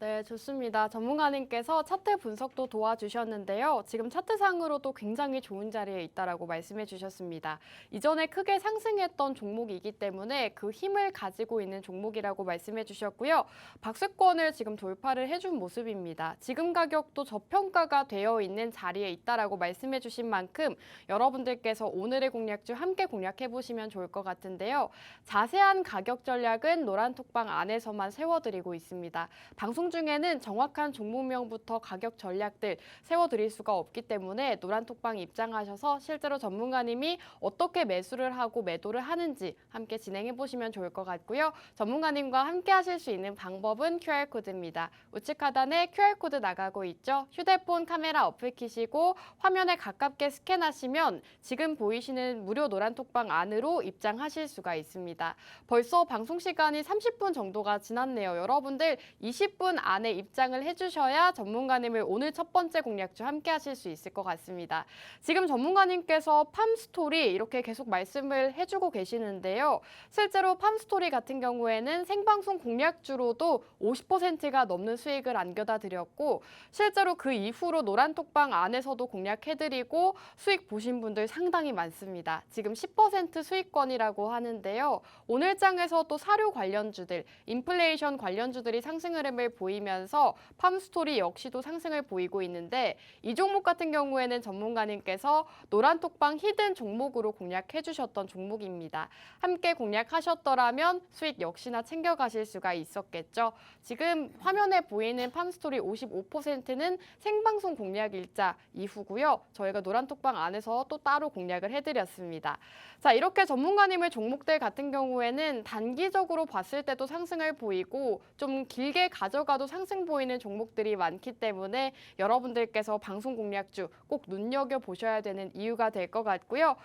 네, 좋습니다. 전문가님께서 차트 분석도 도와주셨는데요. 지금 차트상으로도 굉장히 좋은 자리에 있다라고 말씀해 주셨습니다. 이전에 크게 상승했던 종목이기 때문에 그 힘을 가지고 있는 종목이라고 말씀해 주셨고요. 박스권을 지금 돌파를 해준 모습입니다. 지금 가격도 저평가가 되어 있는 자리에 있다라고 말씀해 주신 만큼 여러분들께서 오늘의 공략주 함께 공략해 보시면 좋을 것 같은데요. 자세한 가격 전략은 노란톡방 안에서만 세워드리고 있습니다. 방송 중에는 정확한 종목명부터 가격 전략들 세워드릴 수가 없기 때문에 노란톡방 입장하셔서 실제로 전문가님이 어떻게 매수를 하고 매도를 하는지 함께 진행해 보시면 좋을 것 같고요. 전문가님과 함께 하실 수 있는 방법은 QR코드입니다. 우측 하단에 QR코드 나가고 있죠. 휴대폰 카메라 어플 키시고 화면에 가깝게 스캔하시면 지금 보이시는 무료 노란톡방 안으로 입장하실 수가 있습니다. 벌써 방송 시간이 30분 정도가 지났네요. 여러분들 20분 안에 입장을 해주셔야 전문가님을 오늘 첫 번째 공략주 함께 하실 수 있을 것 같습니다. 지금 전문가님께서 팜스토리 이렇게 계속 말씀을 해주고 계시는데요. 실제로 팜스토리 같은 경우에는 생방송 공략주로도 50%가 넘는 수익을 안겨다 드렸고 실제로 그 이후로 노란톡방 안에서도 공략해드리고 수익 보신 분들 상당히 많습니다. 지금 10% 수익권이라고 하는데요. 오늘 장에서 또 사료 관련주들, 인플레이션 관련주들이 상승 흐름을 보이고 보이면서 팜스토리 역시도 상승을 보이고 있는데 이 종목 같은 경우에는 전문가님께서 노란톡방 히든 종목으로 공략해 주셨던 종목입니다. 함께 공략하셨더라면 수익 역시나 챙겨가실 수가 있었겠죠. 지금 화면에 보이는 팜스토리 55%는 생방송 공략 일자 이후고요. 저희가 노란톡방 안에서 또 따로 공략을 해드렸습니다. 자, 이렇게 전문가님의 종목들 같은 경우에는 단기적으로 봤을 때도 상승을 보이고 좀 길게 가져가도 상승 보이는 종목들이 많기 때문에 여러분들께서 방송 공략주 꼭 눈여겨보셔야 되는 이유가 될 것 같고요.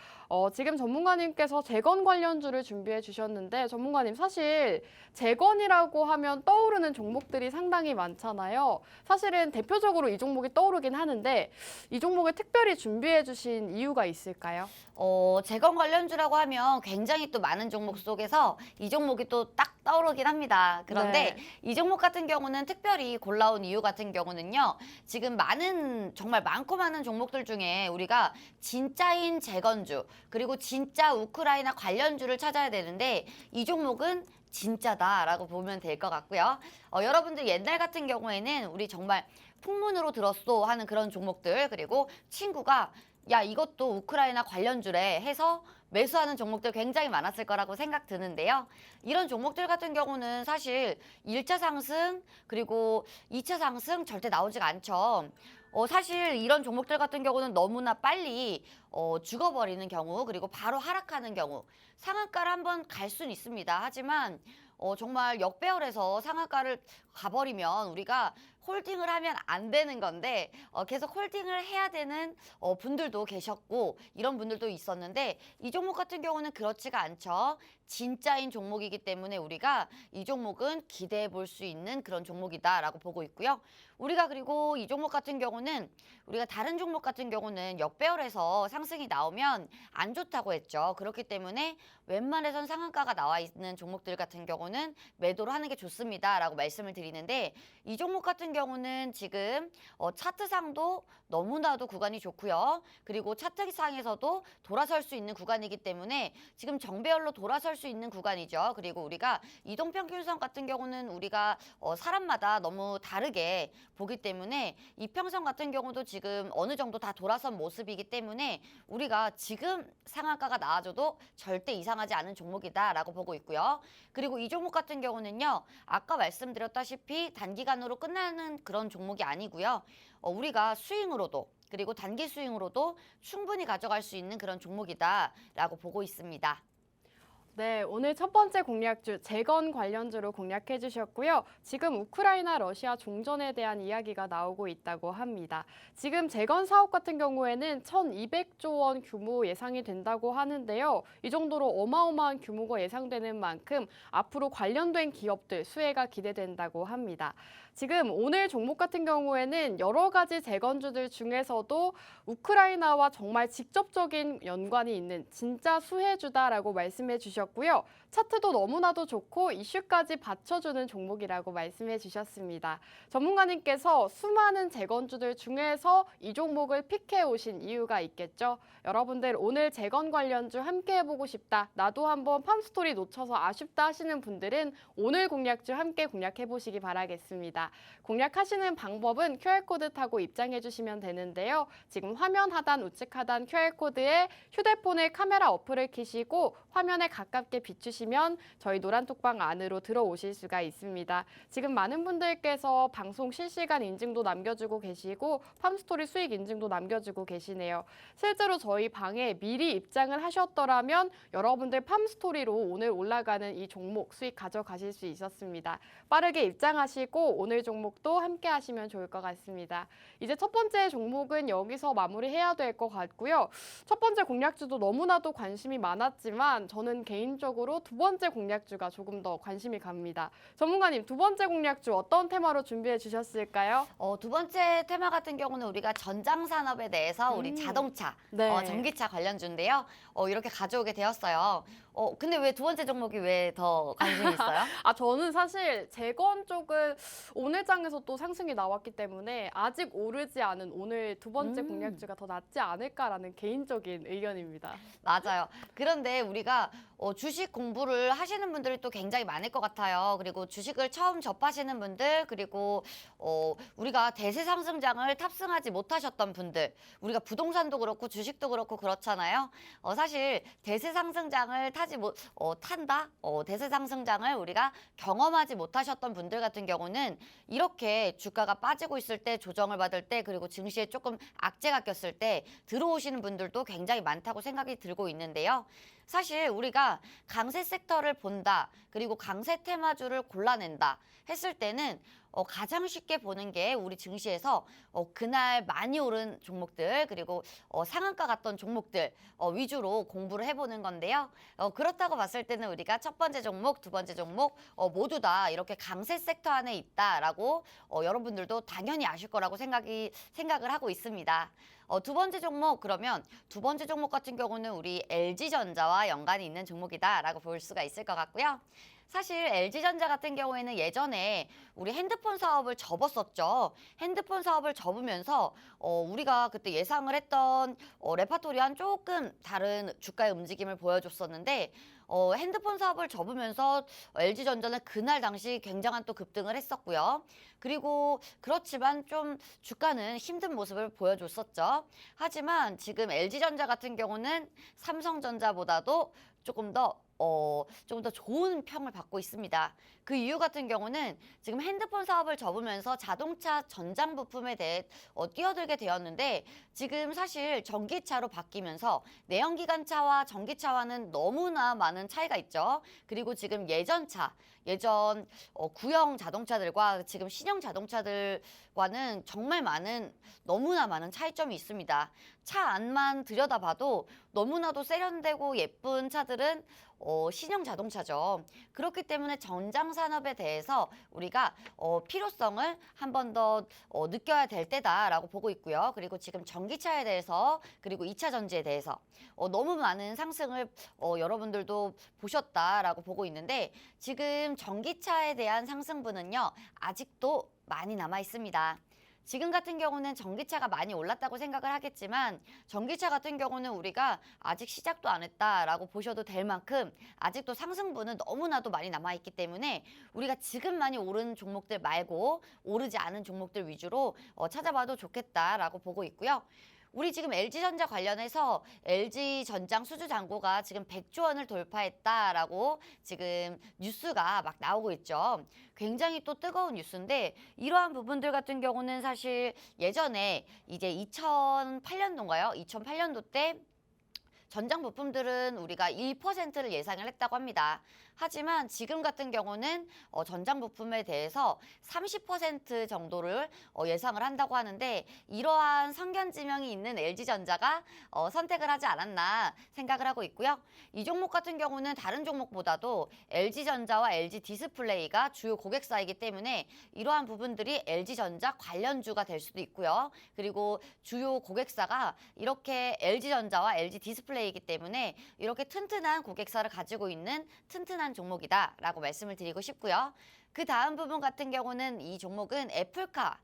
지금 전문가님께서 재건 관련주를 준비해 주셨는데 전문가님 사실 재건이라고 하면 떠오르는 종목들이 상당히 많잖아요. 사실은 대표적으로 이 종목이 떠오르긴 하는데 이 종목을 특별히 준비해 주신 이유가 있을까요? 재건 관련주라고 하면 굉장히 또 많은 종목 속에서 이 종목이 또 딱 떠오르긴 합니다. 그런데 네. 이 종목 같은 경우는 특별히 골라온 이유 같은 경우는요. 지금 정말 많고 많은 종목들 중에 우리가 진짜인 재건주 그리고 진짜 우크라이나 관련주를 찾아야 되는데 이 종목은 진짜다라고 보면 될 것 같고요. 여러분들 옛날 같은 경우에는 우리 정말 풍문으로 들었어 하는 그런 종목들 그리고 친구가 야 이것도 우크라이나 관련주래 해서 매수하는 종목들 굉장히 많았을 거라고 생각 드는데요. 이런 종목들 같은 경우는 사실 1차 상승 그리고 2차 상승 절대 나오지가 않죠. 사실 이런 종목들 같은 경우는 너무나 빨리 죽어버리는 경우 그리고 바로 하락하는 경우 상한가를 한번 갈 수는 있습니다. 하지만 정말 역배열해서 상한가를 가버리면 우리가 홀딩을 하면 안 되는 건데 계속 홀딩을 해야 되는 분들도 계셨고 이런 분들도 있었는데 이 종목 같은 경우는 그렇지가 않죠. 진짜인 종목이기 때문에 우리가 이 종목은 기대해 볼 수 있는 그런 종목이다라고 보고 있고요. 우리가 그리고 이 종목 같은 경우는 우리가 다른 종목 같은 경우는 역배열해서 상승이 나오면 안 좋다고 했죠. 그렇기 때문에 웬만해선 상한가가 나와 있는 종목들 같은 경우는 매도를 하는 게 좋습니다라고 말씀을 드리는데 이 종목 같은 경우는 지금 차트상도 너무나도 구간이 좋고요. 그리고 차트상에서도 돌아설 수 있는 구간이기 때문에 지금 정배열로 돌아설 수 있는 구간이죠. 그리고 우리가 이동평균선 같은 경우는 우리가 사람마다 너무 다르게 보기 때문에 이평선 같은 경우도 지금 어느 정도 다 돌아선 모습이기 때문에 우리가 지금 상한가가 나와줘도 절대 이상하지 않은 종목이다라고 보고 있고요. 그리고 이 종목 같은 경우는요. 아까 말씀드렸다시피 단기간으로 끝나는 그런 종목이 아니고요. 우리가 스윙으로도 그리고 단기 스윙으로도 충분히 가져갈 수 있는 그런 종목이다라고 보고 있습니다. 네, 오늘 첫 번째 공략주 재건 관련주로 공략해 주셨고요. 지금 우크라이나 러시아 종전에 대한 이야기가 나오고 있다고 합니다. 지금 재건 사업 같은 경우에는 1,200조 원 규모 예상이 된다고 하는데요. 이 정도로 어마어마한 규모가 예상되는 만큼 앞으로 관련된 기업들 수혜가 기대된다고 합니다. 지금 오늘 종목 같은 경우에는 여러 가지 재건주들 중에서도 우크라이나와 정말 직접적인 연관이 있는 진짜 수혜주다라고 말씀해 주셨고요. 차트도 너무나도 좋고 이슈까지 받쳐주는 종목이라고 말씀해 주셨습니다. 전문가님께서 수많은 재건주들 중에서 이 종목을 픽해 오신 이유가 있겠죠. 여러분들 오늘 재건 관련주 함께 해보고 싶다. 나도 한번 팜스토리 놓쳐서 아쉽다 하시는 분들은 오늘 공략주 함께 공략해 보시기 바라겠습니다. 공략하시는 방법은 QR코드 타고 입장해 주시면 되는데요. 지금 화면 하단 우측 하단 QR코드에 휴대폰의 카메라 어플을 켜시고 화면에 가깝게 비추시면 저희 노란톡방 안으로 들어오실 수가 있습니다. 지금 많은 분들께서 방송 실시간 인증도 남겨주고 계시고 팜스토리 수익 인증도 남겨주고 계시네요. 실제로 저희 방에 미리 입장을 하셨더라면 여러분들 팜스토리로 오늘 올라가는 이 종목 수익 가져가실 수 있었습니다. 빠르게 입장하시고 오늘 종목도 함께 하시면 좋을 것 같습니다. 이제 첫 번째 종목은 여기서 마무리해야 될 것 같고요. 첫 번째 공략주도 너무나도 관심이 많았지만 저는 개인적으로 두 번째 공략주가 조금 더 관심이 갑니다. 전문가님, 두 번째 공략주 어떤 테마로 준비해 주셨을까요? 두 번째 테마 같은 경우는 우리가 전장산업에 대해서 우리 자동차, 네. 전기차 관련주인데요. 이렇게 가져오게 되었어요. 근데 왜 두 번째 종목이 왜 더 관심 있어요? 저는 사실 재건 쪽은 오늘 장에서 또 상승이 나왔기 때문에 아직 오르지 않은 오늘 두 번째 공략주가 더 낫지 않을까라는 개인적인 의견입니다. 맞아요. 그런데 우리가 주식 공부를 하시는 분들이 또 굉장히 많을 것 같아요. 그리고 주식을 처음 접하시는 분들, 그리고 우리가 대세 상승장을 탑승하지 못하셨던 분들, 우리가 부동산도 그렇고 주식도 그렇고 그렇잖아요. 사실 대세 상승장을 탄다? 대세 상승장을 우리가 경험하지 못하셨던 분들 같은 경우는 이렇게 주가가 빠지고 있을 때, 조정을 받을 때, 그리고 증시에 조금 악재가 꼈을 때 들어오시는 분들도 굉장히 많다고 생각이 들고 있는데요. 사실 우리가 강세 섹터를 본다, 그리고 강세 테마주를 골라낸다 했을 때는 가장 쉽게 보는 게 우리 증시에서 그날 많이 오른 종목들, 그리고 상한가 갔던 종목들 위주로 공부를 해보는 건데요. 그렇다고 봤을 때는 우리가 첫 번째 종목, 두 번째 종목 모두 다 이렇게 강세 섹터 안에 있다라고 여러분들도 당연히 아실 거라고 생각을 하고 있습니다. 두 번째 종목, 그러면 두 번째 종목 같은 경우는 우리 LG전자와 연관이 있는 종목이다라고 볼 수가 있을 것 같고요. 사실 LG전자 같은 경우에는 예전에 우리 핸드폰 사업을 접었었죠. 핸드폰 사업을 접으면서 우리가 그때 예상을 했던 레파토리와는 조금 다른 주가의 움직임을 보여줬었는데 핸드폰 사업을 접으면서 LG전자는 그날 당시 굉장한 또 급등을 했었고요. 그리고 그렇지만 좀 주가는 힘든 모습을 보여줬었죠. 하지만 지금 LG전자 같은 경우는 삼성전자보다도 조금 더 좋은 평을 받고 있습니다. 그 이유 같은 경우는 지금 핸드폰 사업을 접으면서 자동차 전장 부품에 대해 뛰어들게 되었는데 지금 사실 전기차로 바뀌면서 내연기관차와 전기차와는 너무나 많은 차이가 있죠. 그리고 지금 예전 구형 자동차들과 지금 신형 자동차들과는 정말 너무나 많은 차이점이 있습니다. 차 안만 들여다봐도 너무나도 세련되고 예쁜 차들은 신형 자동차죠. 그렇기 때문에 전장 산업에 대해서 우리가 필요성을 한 번 더 느껴야 될 때다라고 보고 있고요. 그리고 지금 전기차에 대해서, 그리고 2차 전지에 대해서 너무 많은 상승을 여러분들도 보셨다라고 보고 있는데 지금 전기차에 대한 상승분은요, 아직도 많이 남아 있습니다. 지금 같은 경우는 전기차가 많이 올랐다고 생각을 하겠지만 전기차 같은 경우는 우리가 아직 시작도 안 했다라고 보셔도 될 만큼 아직도 상승분은 너무나도 많이 남아있기 때문에 우리가 지금 많이 오른 종목들 말고 오르지 않은 종목들 위주로 찾아봐도 좋겠다라고 보고 있고요. 우리 지금 LG전자 관련해서 LG전장 수주 잔고가 지금 100조 원을 돌파했다라고 지금 뉴스가 막 나오고 있죠. 굉장히 또 뜨거운 뉴스인데 이러한 부분들 같은 경우는 사실 예전에 이제 2008년도인가요? 2008년도 때 전장 부품들은 우리가 1%를 예상을 했다고 합니다. 하지만 지금 같은 경우는 전장 부품에 대해서 30% 정도를 예상을 한다고 하는데 이러한 선견지명이 있는 LG전자가 선택을 하지 않았나 생각을 하고 있고요. 이 종목 같은 경우는 다른 종목보다도 LG전자와 LG디스플레이가 주요 고객사이기 때문에 이러한 부분들이 LG전자 관련주가 될 수도 있고요. 그리고 주요 고객사가 이렇게 LG전자와 LG디스플레이이기 때문에 이렇게 튼튼한 고객사를 가지고 있는 튼튼한 종목이다라고 말씀을 드리고 싶고요. 그 다음 부분 같은 경우는 이 종목은 애플카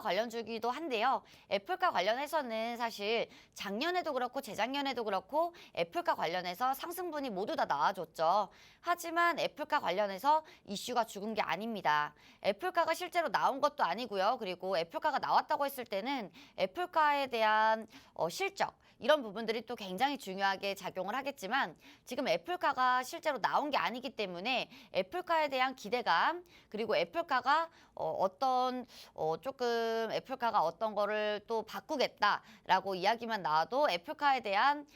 관련주기도 한데요. 애플카 관련해서는 사실 작년에도 그렇고 재작년에도 그렇고 애플카 관련해서 상승분이 모두 다 나와줬죠. 하지만 애플카 관련해서 이슈가 죽은 게 아닙니다. 애플카가 실제로 나온 것도 아니고요. 그리고 애플카가 나왔다고 했을 때는 애플카에 대한 실적 이런 부분들이 또 굉장히 중요하게 작용을 하겠지만 지금 애플카가 실제로 나온 게 아니기 때문에 애플카에 대한 기대감 그리고 애플카가 조금 애플카가 어떤 거를 또 바꾸겠다라고 이야기만 나와도 애플카에 대한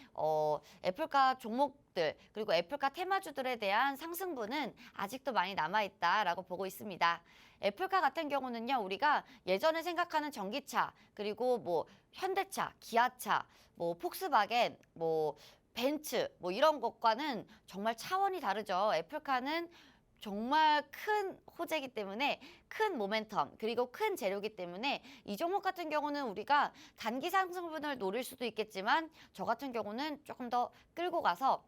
애플카 종목들 그리고 애플카 테마주들에 대한 상승분은 아직도 많이 남아있다라고 보고 있습니다. 애플카 같은 경우는요, 우리가 예전에 생각하는 전기차, 그리고 뭐 현대차, 기아차, 뭐 폭스바겐, 뭐 벤츠, 뭐 이런 것과는 정말 차원이 다르죠. 애플카는 정말 큰 호재이기 때문에 큰 모멘텀 그리고 큰 재료이기 때문에 이 종목 같은 경우는 우리가 단기 상승분을 노릴 수도 있겠지만 저 같은 경우는 조금 더 끌고 가서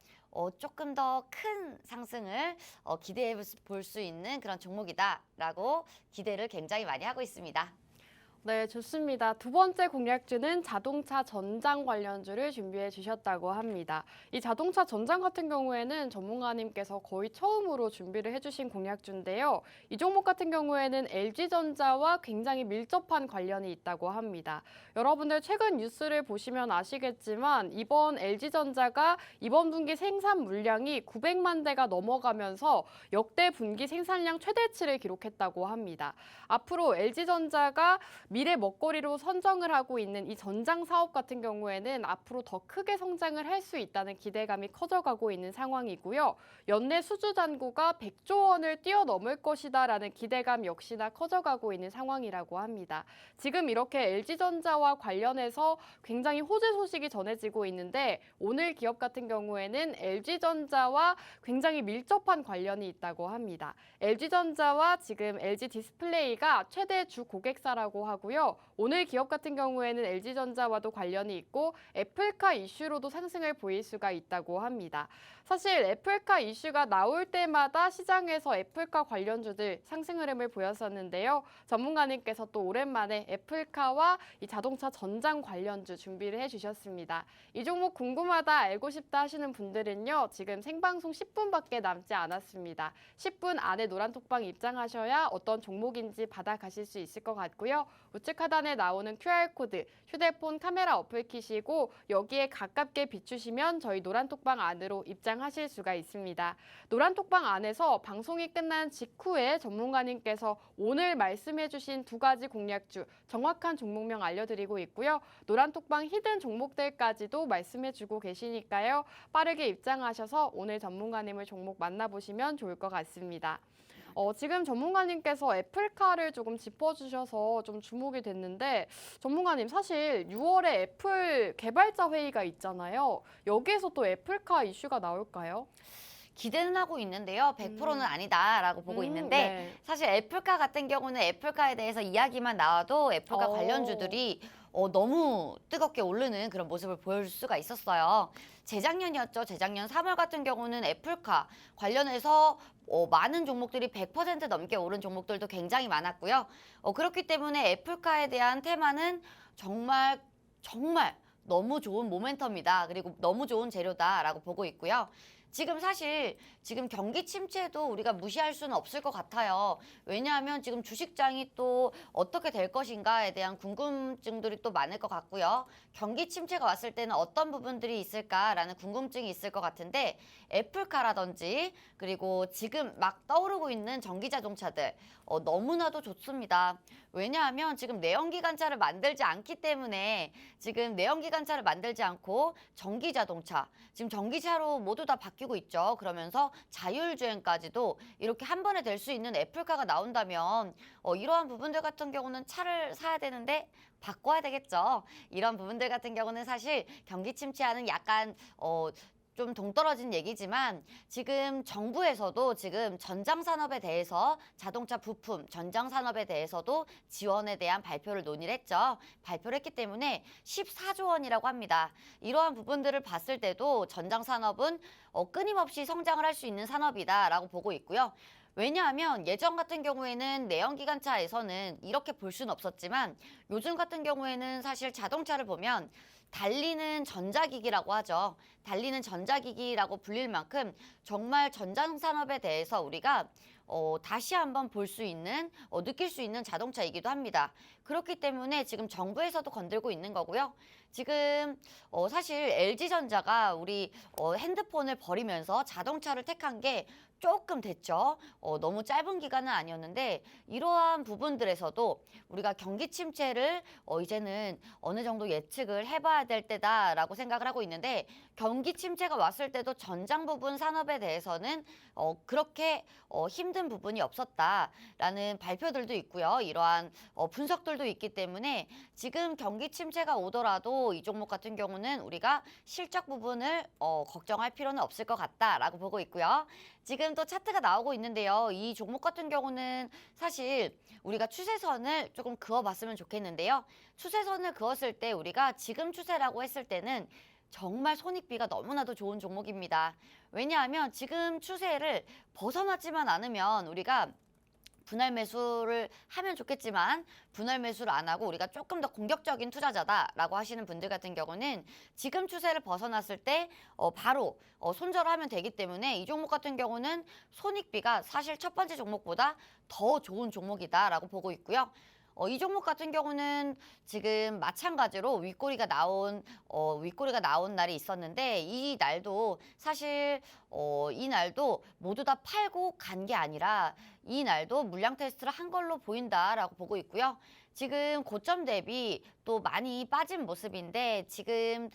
조금 더 큰 상승을 기대해 볼 수 있는 그런 종목이다라고 기대를 굉장히 많이 하고 있습니다. 네, 좋습니다. 두 번째 공략주는 자동차 전장 관련주를 준비해 주셨다고 합니다. 이 자동차 전장 같은 경우에는 전문가님께서 거의 처음으로 준비를 해주신 공략주인데요. 이 종목 같은 경우에는 LG전자와 굉장히 밀접한 관련이 있다고 합니다. 여러분들 최근 뉴스를 보시면 아시겠지만 이번 LG전자가 이번 분기 생산 물량이 900만 대가 넘어가면서 역대 분기 생산량 최대치를 기록했다고 합니다. 앞으로 LG전자가 미래 먹거리로 선정을 하고 있는 이 전장 사업 같은 경우에는 앞으로 더 크게 성장을 할 수 있다는 기대감이 커져가고 있는 상황이고요. 연내 수주 잔고가 100조 원을 뛰어넘을 것이다라는 기대감 역시나 커져가고 있는 상황이라고 합니다. 지금 이렇게 LG전자와 관련해서 굉장히 호재 소식이 전해지고 있는데 오늘 기업 같은 경우에는 LG전자와 굉장히 밀접한 관련이 있다고 합니다. LG전자와 지금 LG디스플레이가 최대 주 고객사라고 하고요. 오늘 기업 같은 경우에는 LG전자와도 관련이 있고 애플카 이슈로도 상승을 보일 수가 있다고 합니다. 사실 애플카 이슈가 나올 때마다 시장에서 애플카 관련주들 상승 흐름을 보였었는데요. 전문가님께서 또 오랜만에 애플카와 이 자동차 전장 관련주 준비를 해주셨습니다. 이 종목 궁금하다, 알고 싶다 하시는 분들은요. 지금 생방송 10분밖에 남지 않았습니다. 10분 안에 노란톡방 입장하셔야 어떤 종목인지 받아가실 수 있을 것 같고요. 우측 하단에 나오는 QR코드, 휴대폰 카메라 어플 키시고 여기에 가깝게 비추시면 저희 노란톡방 안으로 입장하실 수가 있습니다. 노란톡방 안에서 방송이 끝난 직후에 전문가님께서 오늘 말씀해주신 두 가지 공략주, 정확한 종목명 알려드리고 있고요. 노란톡방 히든 종목들까지도 말씀해주고 계시니까요. 빠르게 입장하셔서 오늘 전문가님을 종목 만나보시면 좋을 것 같습니다. 지금 전문가님께서 애플카를 조금 짚어주셔서 좀 주목이 됐는데 전문가님 사실 6월에 애플 개발자 회의가 있잖아요. 여기에서 또 애플카 이슈가 나올까요? 기대는 하고 있는데요. 100%는 아니다라고 보고 있는데 네. 사실 애플카 같은 경우는 애플카에 대해서 이야기만 나와도 애플카 관련주들이 너무 뜨겁게 오르는 그런 모습을 보여줄 수가 있었어요. 재작년이었죠. 재작년 3월 같은 경우는 애플카 관련해서 많은 종목들이 100% 넘게 오른 종목들도 굉장히 많았고요. 그렇기 때문에 애플카에 대한 테마는 정말 너무 좋은 모멘텀이다. 그리고 너무 좋은 재료다라고 보고 있고요. 지금 경기 침체도 우리가 무시할 수는 없을 것 같아요. 왜냐하면 지금 주식장이 또 어떻게 될 것인가에 대한 궁금증들이 또 많을 것 같고요. 경기 침체가 왔을 때는 어떤 부분들이 있을까라는 궁금증이 있을 것 같은데 애플카라든지 그리고 지금 막 떠오르고 있는 전기자동차들 너무나도 좋습니다. 왜냐하면 지금 내연기관차를 만들지 않기 때문에 지금 내연기관차를 만들지 않고 전기자동차, 지금 전기차로 모두 다 바뀌고 있죠. 그러면서 자율주행까지도 이렇게 한 번에 될 수 있는 애플카가 나온다면 이러한 부분들 같은 경우는 차를 사야 되는데 바꿔야 되겠죠. 이런 부분들 같은 경우는 사실 경기 침체하는 약간 좀 동떨어진 얘기지만 지금 정부에서도 지금 전장산업에 대해서 자동차 부품, 전장산업에 대해서도 지원에 대한 발표를 논의를 했죠. 발표를 했기 때문에 14조 원이라고 합니다. 이러한 부분들을 봤을 때도 전장산업은 끊임없이 성장을 할 수 있는 산업이다라고 보고 있고요. 왜냐하면 예전 같은 경우에는 내연기관차에서는 이렇게 볼 수는 없었지만 요즘 같은 경우에는 사실 자동차를 보면 달리는 전자기기라고 하죠. 달리는 전자기기라고 불릴 만큼 정말 전자산업에 대해서 우리가 다시 한번 볼 수 있는, 느낄 수 있는 자동차이기도 합니다. 그렇기 때문에 지금 정부에서도 건들고 있는 거고요. 지금 사실 LG전자가 우리 핸드폰을 버리면서 자동차를 택한 게 조금 됐죠. 너무 짧은 기간은 아니었는데 이러한 부분들에서도 우리가 경기 침체를 이제는 어느 정도 예측을 해봐야 될 때다라고 생각을 하고 있는데 경기 침체가 왔을 때도 전장 부분 산업에 대해서는 그렇게 힘든 부분이 없었다라는 발표들도 있고요. 이러한 분석들도 있기 때문에 지금 경기 침체가 오더라도 이 종목 같은 경우는 우리가 실적 부분을 걱정할 필요는 없을 것 같다라고 보고 있고요. 지금 또 차트가 나오고 있는데요. 이 종목 같은 경우는 사실 우리가 추세선을 조금 그어봤으면 좋겠는데요. 추세선을 그었을 때 우리가 지금 추세라고 했을 때는 정말 손익비가 너무나도 좋은 종목입니다. 왜냐하면 지금 추세를 벗어나지만 않으면 우리가 분할 매수를 하면 좋겠지만 분할 매수를 안 하고 우리가 조금 더 공격적인 투자자다라고 하시는 분들 같은 경우는 지금 추세를 벗어났을 때 바로 손절을 하면 되기 때문에 이 종목 같은 경우는 손익비가 사실 첫 번째 종목보다 더 좋은 종목이다라고 보고 있고요. 이 종목 같은 경우는 지금 마찬가지로 윗꼬리가 나온 날이 있었는데 이 날도 사실 이 날도 모두 다 팔고 간 게 아니라 이 날도 물량 테스트를 한 걸로 보인다라고 보고 있고요. 지금 고점 대비 또 많이 빠진 모습인데 지금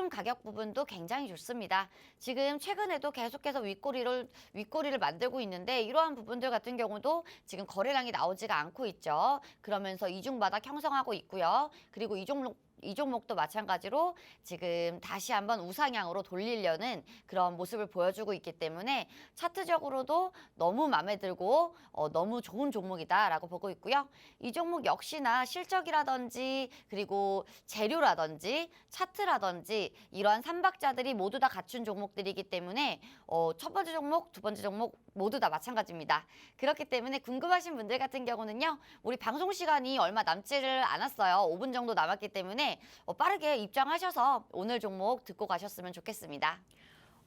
가격 부분도 굉장히 좋습니다. 지금 최근에도 계속해서 윗꼬리를 만들고 있는데 이러한 부분들 같은 경우도 지금 거래량이 나오지가 않고 있죠. 그러면서 이중바닥 형성하고 있고요. 그리고 이 종목도 마찬가지로 지금 다시 한번 우상향으로 돌리려는 그런 모습을 보여주고 있기 때문에 차트적으로도 너무 마음에 들고 너무 좋은 종목이다라고 보고 있고요. 이 종목 역시나 실적이라든지 그리고 재료라든지 차트라든지 이러한 삼박자들이 모두 다 갖춘 종목들이기 때문에 첫 번째 종목, 두 번째 종목 모두 다 마찬가지입니다. 그렇기 때문에 궁금하신 분들 같은 경우는요. 우리 방송 시간이 얼마 남지를 않았어요. 5분 정도 남았기 때문에 빠르게 입장하셔서 오늘 종목 듣고 가셨으면 좋겠습니다.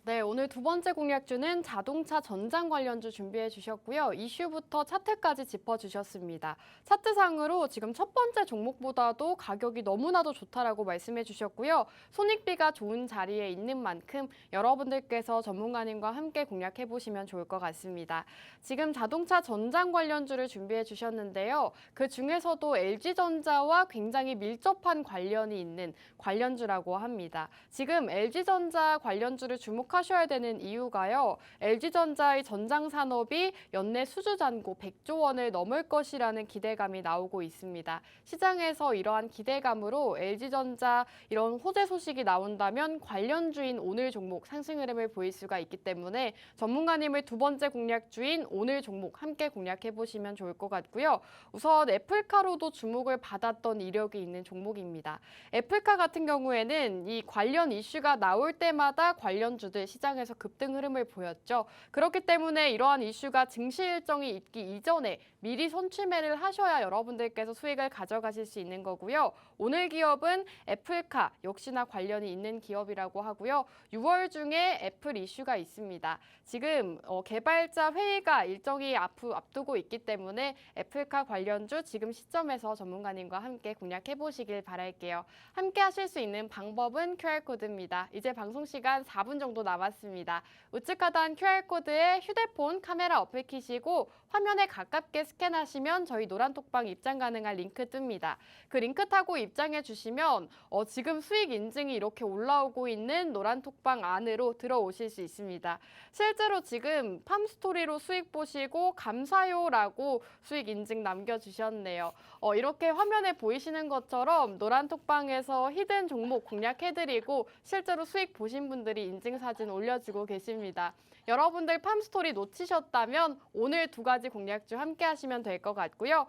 네, 오늘 두 번째 공략주는 자동차 전장 관련주 준비해 주셨고요. 이슈부터 차트까지 짚어주셨습니다. 차트상으로 지금 첫 번째 종목보다도 가격이 너무나도 좋다라고 말씀해 주셨고요. 손익비가 좋은 자리에 있는 만큼 여러분들께서 전문가님과 함께 공략해 보시면 좋을 것 같습니다. 지금 자동차 전장 관련주를 준비해 주셨는데요. 그 중에서도 LG전자와 굉장히 밀접한 관련이 있는 관련주라고 합니다. 지금 LG전자 관련주를 주목하셔야 되는 이유가요. LG전자의 전장 산업이 연내 수주 잔고 100조 원을 넘을 것이라는 기대감이 나오고 있습니다. 시장에서 이러한 기대감으로 LG전자 이런 호재 소식이 나온다면 관련주인 오늘 종목 상승 흐름을 보일 수가 있기 때문에 전문가님의 두 번째 공략주인 오늘 종목 함께 공략해 보시면 좋을 것 같고요. 우선 애플카로도 주목을 받았던 이력이 있는 종목입니다. 애플카 같은 경우에는 이 관련 이슈가 나올 때마다 관련주들 시장에서 급등 흐름을 보였죠. 그렇기 때문에 이러한 이슈가 증시 일정이 있기 이전에 미리 선취매를 하셔야 여러분들께서 수익을 가져가실 수 있는 거고요. 오늘 기업은 애플카 역시나 관련이 있는 기업이라고 하고요. 6월 중에 애플 이슈가 있습니다. 지금 개발자 회의가 일정이 앞두고 있기 때문에 애플카 관련주 지금 시점에서 전문가님과 함께 공략해 보시길 바랄게요. 함께 하실 수 있는 방법은 QR코드입니다. 이제 방송 시간 4분 정도 남았습니다. 우측 하단 QR코드에 휴대폰 카메라 어플 키시고 화면에 가깝게 스캔하시면 저희 노란톡방 입장 가능한 링크 뜹니다. 그 링크 타고 입장해 주시면 지금 수익 인증이 이렇게 올라오고 있는 노란톡방 안으로 들어오실 수 있습니다. 실제로 지금 팜스토리로 수익 보시고 감사요라고 수익 인증 남겨주셨네요. 이렇게 화면에 보이시는 것처럼 노란톡방에서 히든 종목 공략해드리고 실제로 수익 보신 분들이 인증사진 올려주고 계십니다. 여러분들 팜스토리 놓치셨다면 오늘 두 가지 공략주 함께 하시면 될 것 같고요.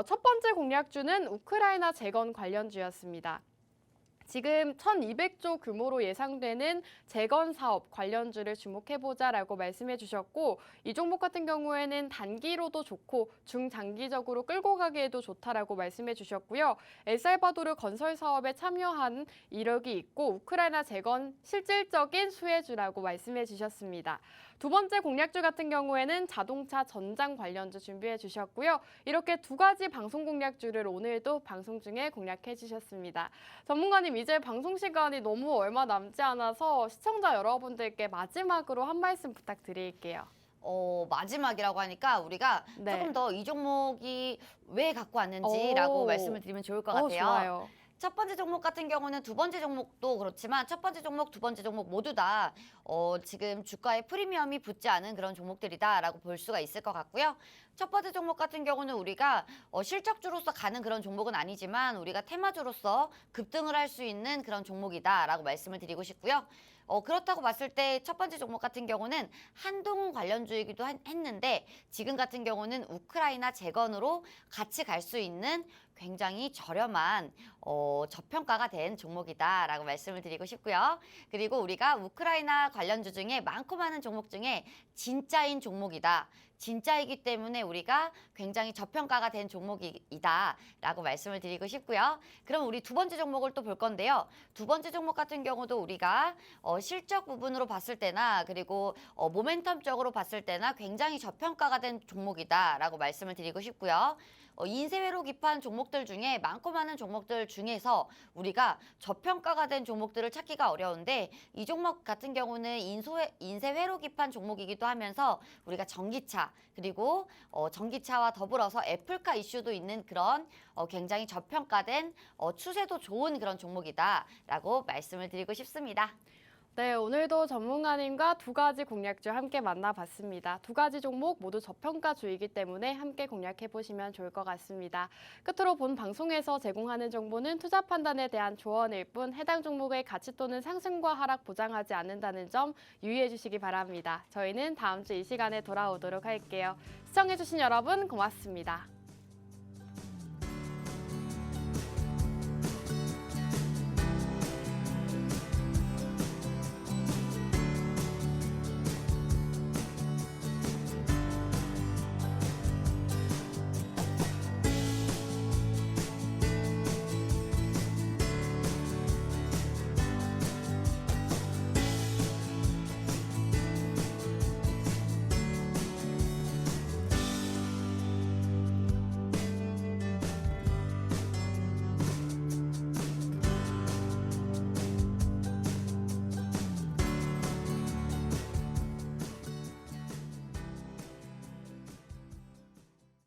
첫 번째 공략주는 우크라이나 재건 관련주였습니다. 지금 1,200조 규모로 예상되는 재건 사업 관련주를 주목해보자라고 말씀해 주셨고 이 종목 같은 경우에는 단기로도 좋고 중장기적으로 끌고 가기에도 좋다라고 말씀해 주셨고요. 엘살바도르 건설 사업에 참여한 이력이 있고 우크라이나 재건 실질적인 수혜주라고 말씀해 주셨습니다. 두 번째 공략주 같은 경우에는 자동차 전장 관련주 준비해 주셨고요. 이렇게 두 가지 방송 공략주를 오늘도 방송 중에 공략해 주셨습니다. 전문가님 이제 방송 시간이 너무 얼마 남지 않아서 시청자 여러분들께 마지막으로 한 말씀 부탁드릴게요. 마지막이라고 하니까 우리가 네. 조금 더 이 종목이 왜 갖고 왔는지라고 말씀을 드리면 좋을 것 같아요. 좋아요. 첫 번째 종목 같은 경우는 두 번째 종목도 그렇지만 첫 번째 종목, 두 번째 종목 모두 다 지금 주가에 프리미엄이 붙지 않은 그런 종목들이다라고 볼 수가 있을 것 같고요. 첫 번째 종목 같은 경우는 우리가 실적주로서 가는 그런 종목은 아니지만 우리가 테마주로서 급등을 할 수 있는 그런 종목이다라고 말씀을 드리고 싶고요. 그렇다고 봤을 때 첫 번째 종목 같은 경우는 한동 관련주이기도 했는데 지금 같은 경우는 우크라이나 재건으로 같이 갈 수 있는 굉장히 저렴한 저평가가 된 종목이다라고 말씀을 드리고 싶고요. 그리고 우리가 우크라이나 관련주 중에 많고 많은 종목 중에 진짜인 종목이다. 진짜이기 때문에 우리가 굉장히 저평가가 된 종목이다라고 말씀을 드리고 싶고요. 그럼 우리 두 번째 종목을 또 볼 건데요. 두 번째 종목 같은 경우도 우리가 실적 부분으로 봤을 때나 그리고 모멘텀적으로 봤을 때나 굉장히 저평가가 된 종목이다라고 말씀을 드리고 싶고요. 인쇄회로 기판 종목들 중에 많고 많은 종목들 중에서 우리가 저평가가 된 종목들을 찾기가 어려운데 이 종목 같은 경우는 인쇄회로 기판 종목이기도 하면서 우리가 전기차 그리고 전기차와 더불어서 애플카 이슈도 있는 그런 굉장히 저평가된 추세도 좋은 그런 종목이다라고 말씀을 드리고 싶습니다. 네, 오늘도 전문가님과 두 가지 공략주 함께 만나봤습니다. 두 가지 종목 모두 저평가주이기 때문에 함께 공략해보시면 좋을 것 같습니다. 끝으로 본 방송에서 제공하는 정보는 투자 판단에 대한 조언일 뿐 해당 종목의 가치 또는 상승과 하락 보장하지 않는다는 점 유의해 주시기 바랍니다. 저희는 다음 주 이 시간에 돌아오도록 할게요. 시청해주신 여러분 고맙습니다.